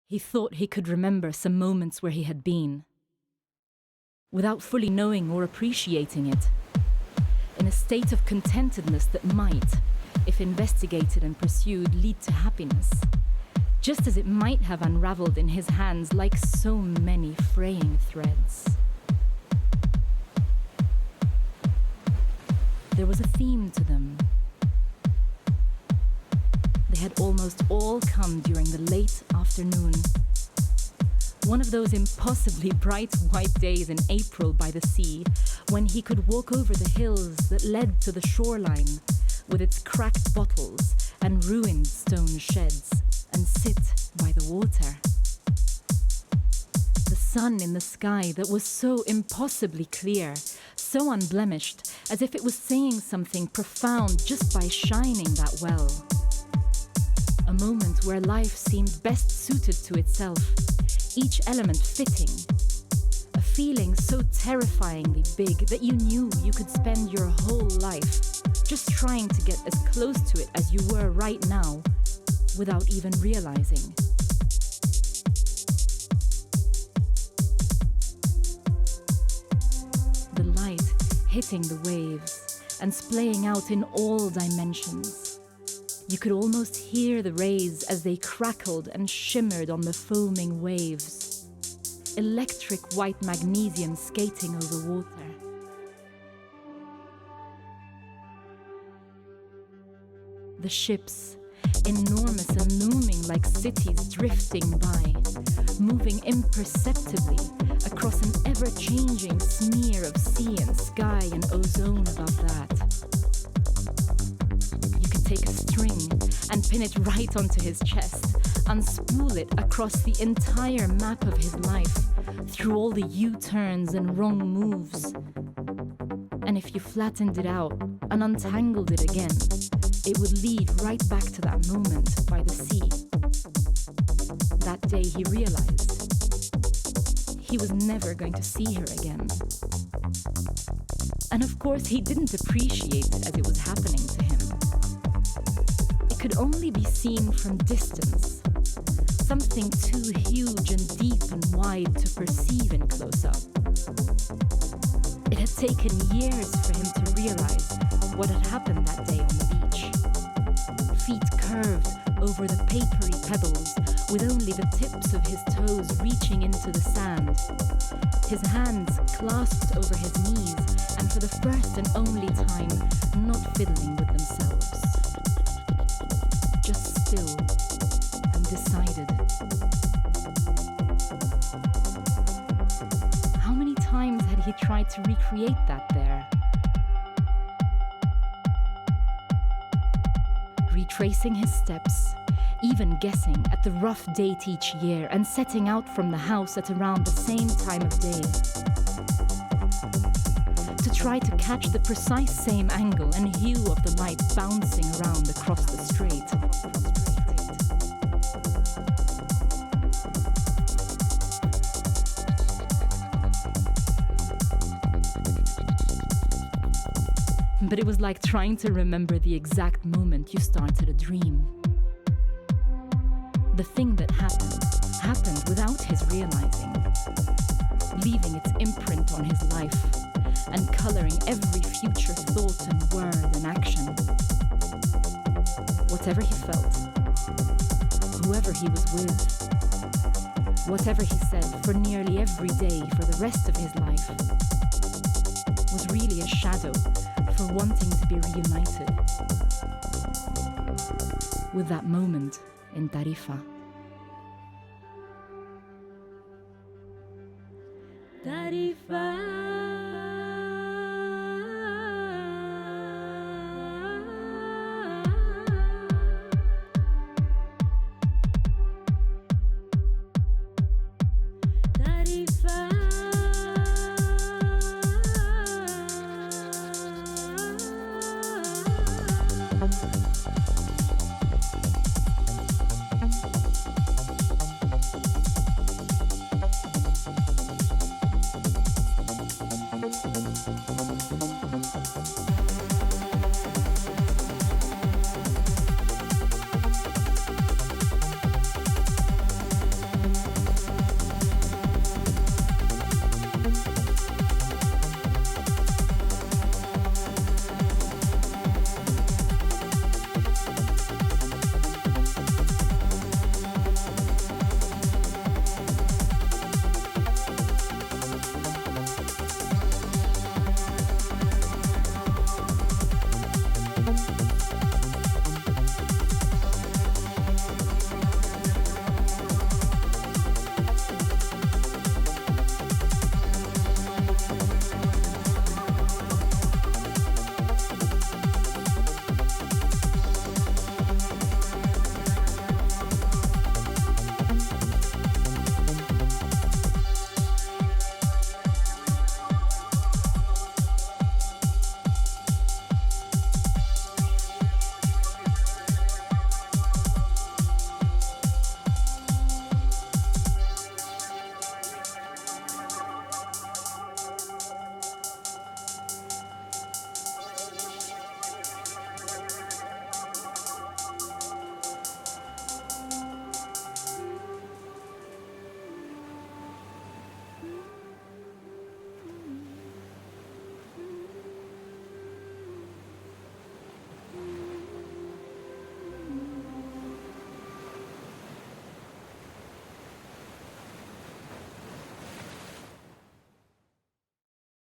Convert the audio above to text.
He thought he could remember some moments where he had been, without fully knowing or appreciating it, in a state of contentedness that might, if investigated and pursued, lead to happiness, just as it might have unraveled in his hands like so many fraying threads. There was a theme to them. They had almost all come during the late afternoon. One of those impossibly bright white days in April by the sea, when he could walk over the hills that led to the shoreline, with its cracked bottles and ruined stone sheds, and sit by the water. The sun in the sky that was so impossibly clear, so unblemished, as if it was saying something profound just by shining that well. A moment where life seemed best suited to itself, each element fitting. A feeling so terrifyingly big that you knew you could spend your whole life just trying to get as close to it as you were right now, without even realizing. The light hitting the waves and splaying out in all dimensions. You could almost hear the rays as they crackled and shimmered on the foaming waves. Electric white magnesium skating over water. The ships, enormous and looming like cities drifting by, moving imperceptibly across an ever-changing smear of sea and sky and ozone above that. You could take a string and pin it right onto his chest, unspool it across the entire map of his life, through all the U-turns and wrong moves. And if you flattened it out and untangled it again, it would lead right back to that moment by the sea. That day he realized he was never going to see her again. And of course he didn't appreciate it as it was happening to him. It could only be seen from distance, something too huge and deep and wide to perceive in close-up. It had taken years for him to realize what had happened that day on the beach. Feet curved over the papery pebbles, with only the tips of his toes reaching into the sand. His hands clasped over his knees, and for the first and only time, not fiddling with themselves. Just still and decided. How many times had he tried to recreate that there? Retracing his steps, even guessing at the rough date each year and setting out from the house at around the same time of day. To try to catch the precise same angle and hue of the light bouncing around across the strait. But it was like trying to remember the exact moment you started a dream. The thing that happened without his realizing, leaving its imprint on his life and coloring every future thought and word and action. Whatever he felt, whoever he was with, whatever he said for nearly every day for the rest of his life, was really a shadow for wanting to be reunited with that moment in Tarifa. Tarifa.